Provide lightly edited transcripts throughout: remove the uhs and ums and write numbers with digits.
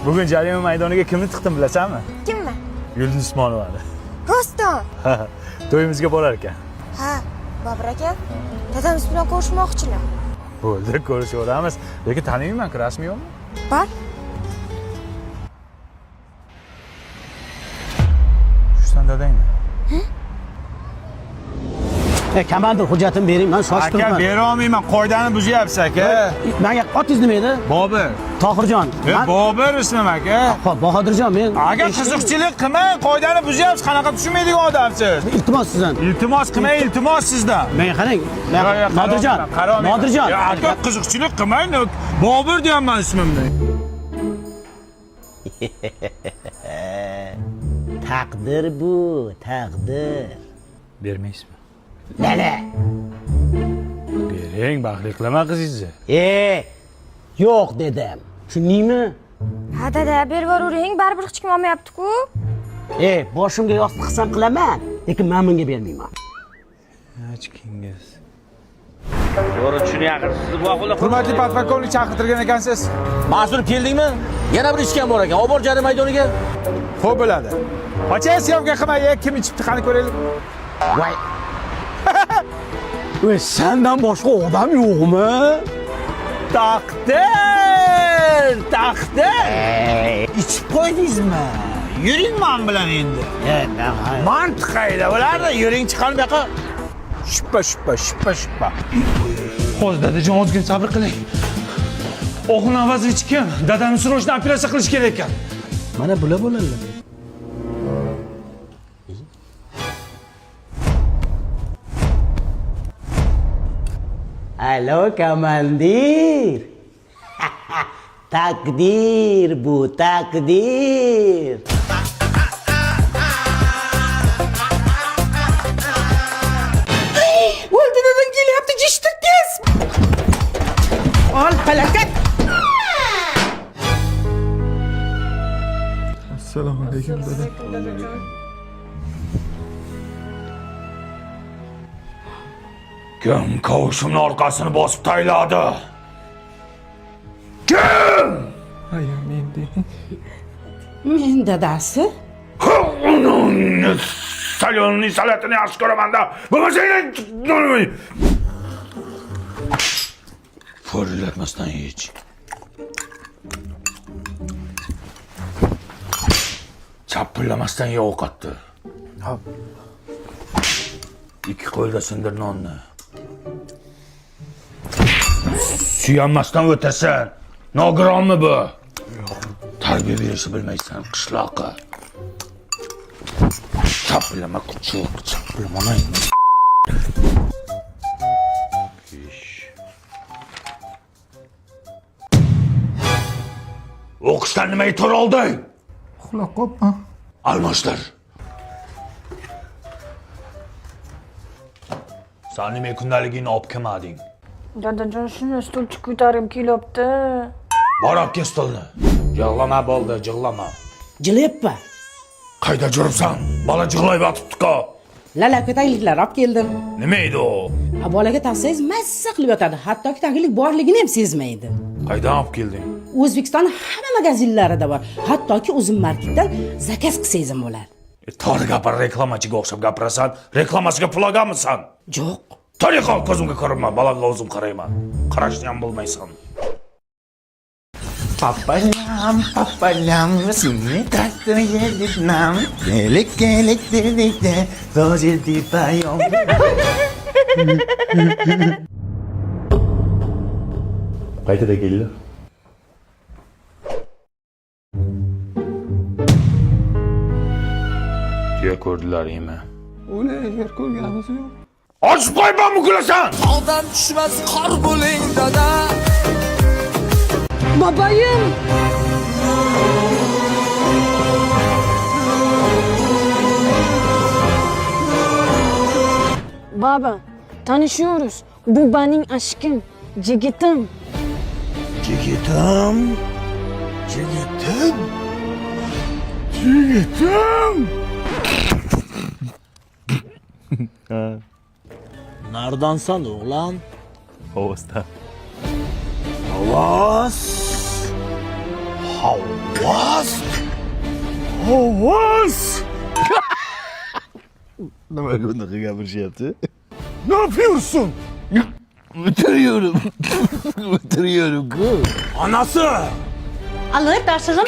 Bugun jarima maydoniga kimni tiqdim bilasanmi? Kimni? Yulduz Usmonovani. Rostdan. To'yimizga borar ekan. Ha, Bobur aka, dadamiz bilan ko'rishmoqchilar. Bo'ldi, ko'rishaveramiz. Lekin taniyman-ku, rasmi yo'qmi? Bor. Shusan dadangmi? Komandir hujjatini bering, men shoshib turibman. Aka, bera olmayman, qoidani buzyapsiz aka. Menga otingiz nima edi? Bobur. Tohirjon. Bobur ismim aka. Xo'p, Bahodirjon, men Aka, qiziqchilik qilmang, qoidani buzyapsiz, qanaqa tushunmaydigan odamsiz. iltimos sizdan. Iltimos qilmang, iltimos sizdan. Men qarang, Nodirjon. Nodirjon. Aka, qiziqchilik qilmang, Bobur deyapman ismimni. Taqdir bu, taqdir. Bermaysizmi? Lala. Bering, baxtli qilaman qizingizni. Yo'q dedim. Tushundingmi? Ha dada, berib yuravering, baribir hech kim olmayapti-ku. Boshimga yostiq qilsam qilaman, lekin men bunga bermayman. Achikingiz. To'g'ri tushunyapsiz, bu Hurmatli podполkovnik chaqirtirgan ekansiz. Mas'ul keldingmi? Yana bir ishkam bor ekan. Olib bor jarima maydoniga. Xo'p bo'ladi. Qocha syomka qilmay, kim ichibdi qani ko'raylik. Voy. Voy, sendan boshqa odam yo'qmi? Taqdir! Ichib qo'ydingizmi? Yuring men bilan endi. Mantiq qayda bo'lardi? Yuring chiqar bu yoqqa. Shippa. Hozir dadajon ozgina sabr qiling. O'g'il avazi hech kim. Dadamni srochdan operatsiya qilish kerak ekan. Mana bular bo'ladi. Alo komandir. Takdir bu, takdir. O'ldidan kelyapti, jishtir tez. Ol, falokat. Assalomu alaykum dada. Kim kavushimni orqasini bosib tayladi? Kim? Aya men deng. Men dadasi. Salonni salatini yaxshi ko'raman-da. Bo'lmasang, forillatmasdan hech. Chapillamasdan ye ovqatni. Hop. Ikki qo'lda sindir nonni. Suyanmasdan o'tasan. Nogironmi bu? Tarbiya berishni bilmaysan, qishloqqa. Chapillama kuchuk, chapillama. O'qishdan nimaga to'r olding? Uxlab qopman. Almashtir. Sen nima kundaligini olib kelmading? Dadajon, shuni stulchi ko'tarib kelyapti. Bor olib kel stolni. Yig'lama bo'ldi, jig'lama. Jilyappa. Qayda juribsan? Bola jig'layib yotibdi-ku. Lala ko'tayliklar olib keldim. Nima edi u? Bolaga taqsangiz mazza qilib yotadi. Hattoki taglik borligini ham sezmaydi. Qaydan olib kelding? O'zbekiston hamma magazinlarida bor. Hattoki o'zim marketdan zakaz qilsangiz ham bo'ladi. Tor gapir, reklamachiga o'xshab gapirasan. Reklamasiga pul olganmisan? Yo'q. Tariqa ko'zimga ko'rinma, balaga o'zim qarayman. Qarashni ham bilmaysan. Papalam, seni taktire gitmem. Gelik dedikte, zozildi payom. Qaytada keldi? Tuya ko'rdilaringmi? Uni yer ko'rganimiz yo'q. Ochib qo'yman bukulasan! Odam tushmas qor bo'ling dada. Babayim. Baba, tanışıyoruz. Bu benim aşkım, Cigitim. Jigitim. Nerdansan oğlan? Hovuzdan. Havas. Havas. Havas. Nimaga bunaqa gapirishyapti? Ne yapıyorsun? O'tiriyorum. O'tiriyorum-ku. Anası. Alır taşığım.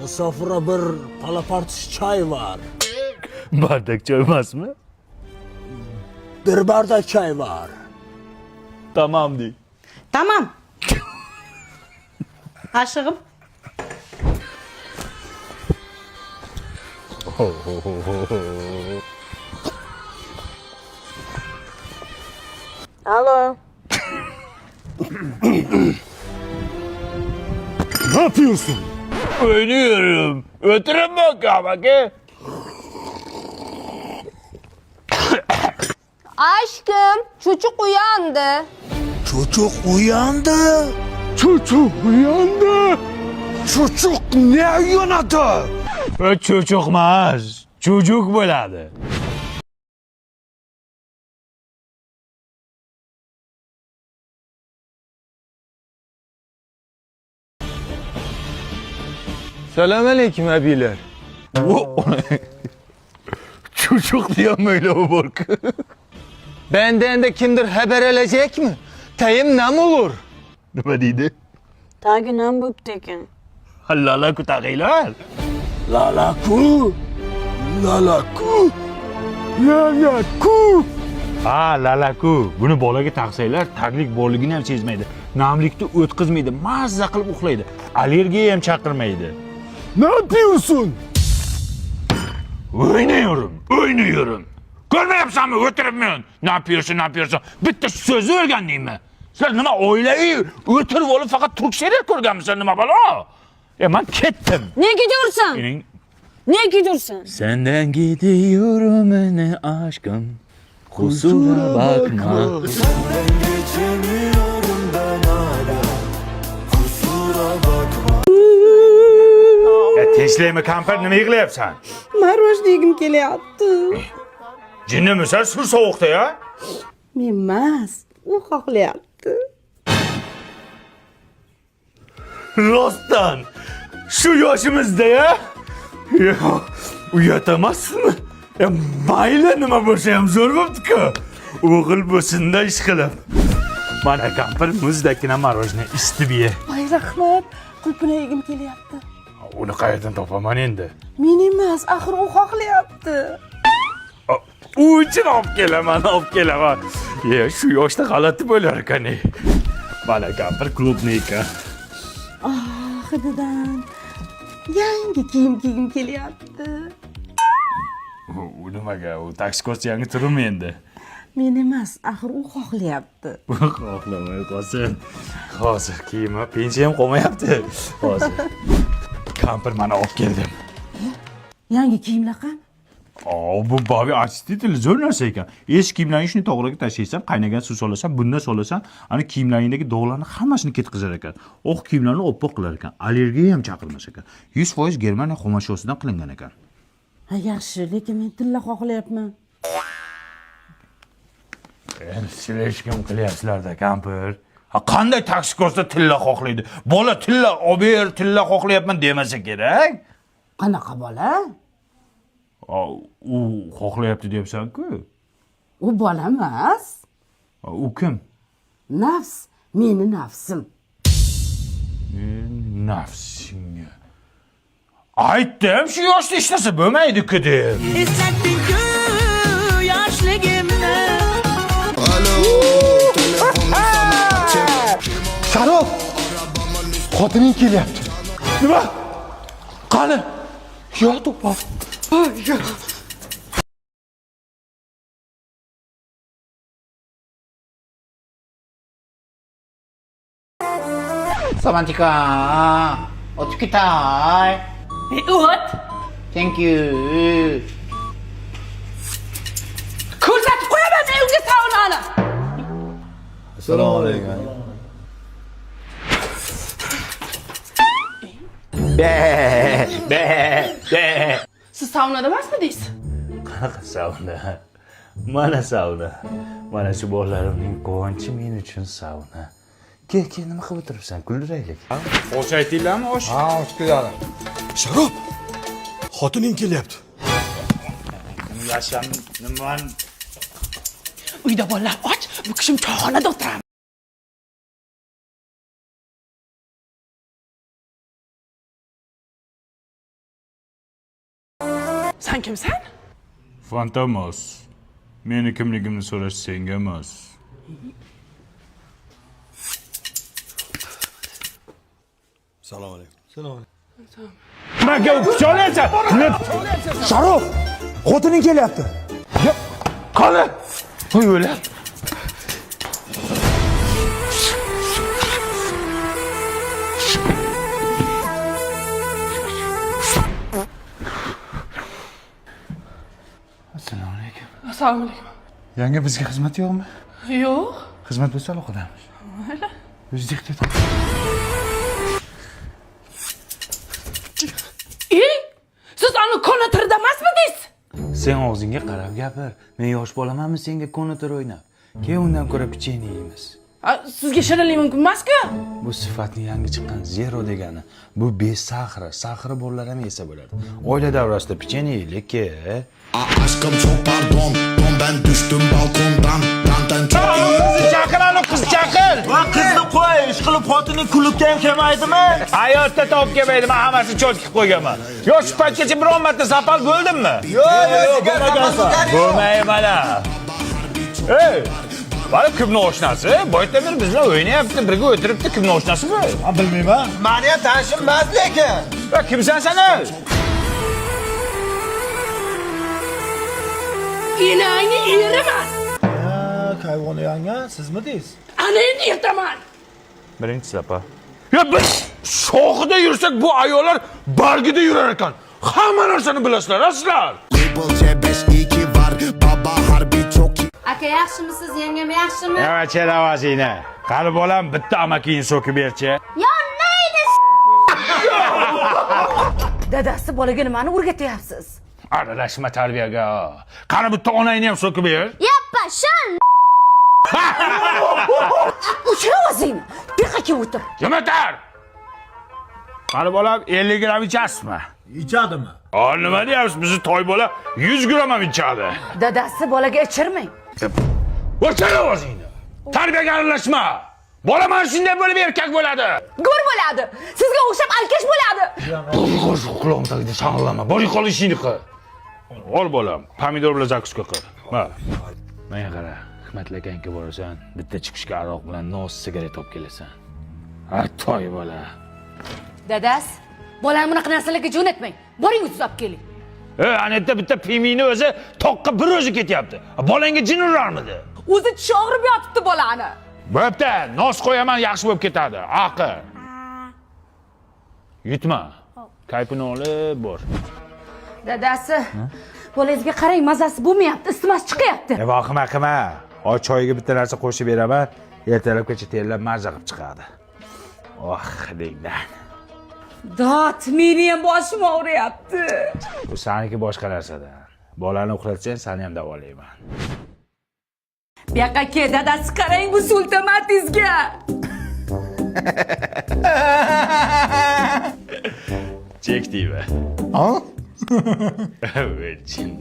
Musofira bir palapartish choy var. Bardak choy emasmi? Bir bardak choy var. Tamam dey. Tamam. Aşığım. Alo. Ne yapıyorsun? Oynuyorum. Ötürüm bakalım bakayım. Aşkım, çocuk uyandı. Çocuk uyandı. Çocuk uyandı. Çocuk ne uyandı? O çocukmaz. Çocuk bo'ladi. Selamun aleyküm abiler. Çocuk diyorum öyle o borku. Benden de kimdir haber alacak mı? Tayim nam olur. Nima deydi? Taginam bo'pti ekan. Lala kutag'iylar. Lalaku. Lalaku. Lalaku. Ha, lalaku. Buni bolaga taqsanglar, taglik borligini ham sezmaydi. Namlikni o'tkazmaydi, mazza qilib uxlaydi. Allergiya ham chaqirmaydi. Ne yapıyorsun? Oynuyorum. Görmeyapsanmı? O'tiribman. Ne yapıyorsun? Bitta so'zni o'rgandingmi? Sen nima oilaviy o'tirib olib faqat turk serial ko'rganmisan nima balo? Men ketdim. Ne gidiyorsun? Sening Ne gidiyorsun? Senden gidiyorum ne aşkım. Kusura bakma. Tinchlikmi kampir, nima yig'layapsan? Maroj degim kelyapti. Jinnimisan suv sovuqda ya? Emas, u xohlayapti. Rostdan shu yoshimizda ya? Uyatamasmi? Mayli nima bo'lsa ham zo'r bo'pti-ku. O'g'il bo'lsin-da ish qilib. Mana kampir muzdagina marojni istib ye. Ay rahmat, qulpini yegim kelyapti. Uni qayerdan topaman endi? Men emas, axir u xohlayapti. U uchun olib kelaman. Shu yoshda g'alati bo'lar ekan. Mana kampir klubniki. Hididan yangi kiyim kiygim kelyapti. U nimaga? U taksikos yangi turmi endi? Men emas, axir u xohlayapti. Xohlamay qolsin. Hozir kiyimi pensiyam qolmayapti. Hozir. Kampir mana olib keldim. Yangi kiyimlar qani? Bu babi artistitili zo'r narsa ekan. Eski kiyimlarni shuni to'g'riga tashlaysan, qaynagan suv solasan, bunda solasan, ana kiyimlaringdagi dog'larni hammasini ketkazar ekan. Oq kiyimlarni oppoq qilar ekan. Allergiya ham chaqirmas ekan. 100% Germaniya xomashyotidan qilingan ekan. Ha yaxshi, lekin men tilla xohlayapman. Endi sizlar hech kim qilyapsizlar-da, kampir. Qanday taksikosda tilla xohlaydi? Bola tilla olib ber, tilla xohlayapman demasa kerak. Qanaqa bola? U xohlayapti deyapsan-ku. U bola emas. U kim? Nafs, meni nafsim. Nafsingga. Aytdim, shu yoshda ishlasa bo'lmaydi-ku deb. Eslatding-ku yoshligimni. Sharof! Xotining kelyapti. Nima? Qani? Yo, to'ppa. Savantika, o'tib ketay. O't. Thank you. Ko'rsatib qo'yaman men unga saunani. Assalomu alaykum. Siz saunada emasmidingiz? Qanaqa sauna? Mana sauna. Mana shu bolalarimning quvonchi men uchun sauna. Kel, nima qilib o'tiribsan? Kuldiraylik. Osh aytinglarmi, osh? Ha, osh keladim. Sharob, xotining kelyapti. Yasham, nimani? Uyda bolalar och, bu kishim choyxonada o'tiradi. Sen kimsan? Fantomas. Meni kimligimni so'rash senga emas. Salom alaykum. Nimaga picholaysan? Sharob, xotining kelyapti. Qani? Voy o'la. Assalomu alaykum. Assalomu alaykum. Yangi bizga xizmat yo'qmi? Yo'q. Xizmat bo'lsa aloqadamiz. O'zingiz keting. Siz ani konatirda emasmidingiz? Sen og'zingga qarab gapir. Men yosh bolamanmi senga konator o'ynab? Keyin undan ko'ra pechenye yeymiz. Sizga shirinlik mumkin emas-ku? Bu sifatning yangi chiqqan zero degani. Bu besahri, sahri borlar ham yesa bo'ladi. Oila davrasida pechenye yeylik-ki. Aşkım çok pardon, ben düştüm balkondan. Dandan çok iyi. Chaqir ani qiz chaqir. Va qizni qo'y, ish qilib xotining kulibga ham kelmaydimi? Hayotda topib kelmaydi. Men hammasini cho'tkib qo'yganman. Yo shu paytgacha biron marta zapal bo'ldimmi? Yo'q, bo'lmagansan. Bo'lmayman. Ey! Bari kimni oshnasi? Boyda bir bizlar o'ynayapti, birga o'tiribdi. Kimni oshnasi bu? Bilmayman. Meni ham tanishim emas lekin. Va kimsan sen? Inangni eriman. Kayvoni yanga, sizmidingiz? Ana endi ertaman. Birinchi sapa. Ya biz shoxida yursak bu ayollar bargida yurar ekan. Hamma narsani bilasizlar, aslar. Label C5 2 var, baba harbi çok iyi. Aka yaxshimisiz, yangam yaxshimi? Yavaş lavazina. Qani bolam bitta amakini so'kib berchi. Yo, neydi? Dadasi bolaga nimani o'rgatyapsiz? Aralashma tarbiyaga. Qani bitta onangni ham so'kib ber. Yappa, shan. O'chira o'zingni. Beqaga o'tir. Yamatar. Qani bolam 50 gram ichasizmi? Ichadimi? Nima deyapsiz? Bizni toy bola 100 gram ham ichadi. Dadasi bolaga ichirmang. O'chira o'zingni. Tarbiyaga aralashma. Bola mana shunday bo'lib erkak bo'ladi. Go'r bo'ladi. Sizga o'xshab alkash bo'ladi. Quloqim tagida shang'illama. Bor yo'qol ishingni qil. Ol bolam, pomidor bilan zakuska qil. Ha. Menga qara, Hikmatli akanga borasan, bitta chiqishga aroq bilan nos sigaret olib kelasan. Ha, toy bola. Dadas, bolani bunaqa narsalarga jo'natmang. Boring o'tib olib keling. Ana yerda bitta pimini o'zi toqqa bir o'zi ketyapti. Bolangga jin urarmidi? O'zi tishi og'rib yotibdi bolani. Bo'pti, nos qo'yaman, yaxshi bo'lib ketadi. Aql. Yutma. Kaypini olib bor. Dadasi, bolangizga qarang, mazasi bo'lmayapti, isitmasi chiqyapti. Qilma. Oy choyga bitta narsa qo'shib beraman, ertalabgacha terlab maza qilib chiqadi. Dengdan. Dot, meni ham boshim og'riyapti. Bu saniki boshqa narsadan. Bolani uxlatsang, seni ham davolayman. Bu yoqqa kel, dadasi qarang bu sultamatizga. Chekdiymi? Ha? Vechin.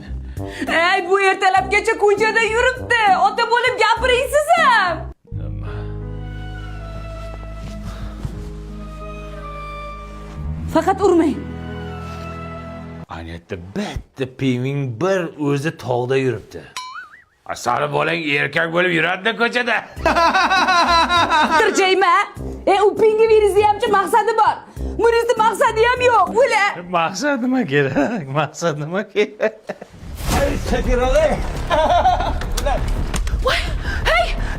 Ey, bu ertalabgacha ko'chada yuribdi. Ota bo'lib gapiraysiz ham. Faqat urmang. Anetta bitta piving bir o'zi tog'da yuribdi. Sari bolang erkak bo'lib yuradi ko'chada. Tirjayma. U pingi virusi hamchi maqsadi bor. Bunisi maqsadi ham yo'q. O'la. Maqsad nima kerak? Maqsad nima kerak?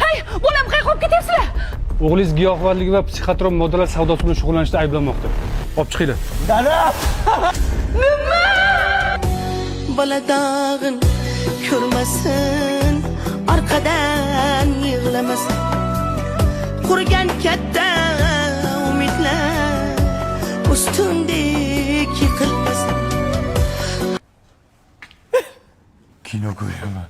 Hey, bolam qayerga olib ketyapsizlar? O'g'lingiz giyohvandlik va psixotrop moddalar savdosi bilan shug'ullanishda ayblanmoqda. Olib chiqinglar. Bola dağın ko'rmasin, orqadan yig'lamasin. Qurgan katta umidlar ustundek yiqilmasin. Kino ko'raman.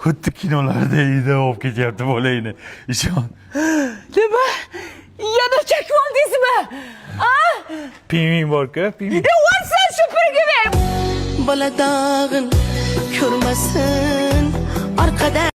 Xuddi kinolarda edi olib ketyapti bolangni. Ishon. Nima? Yana çekip oldizmi? Piymin bor-ku, piymin. Varsan süpürge ver. Bola dağın körmesin arkadan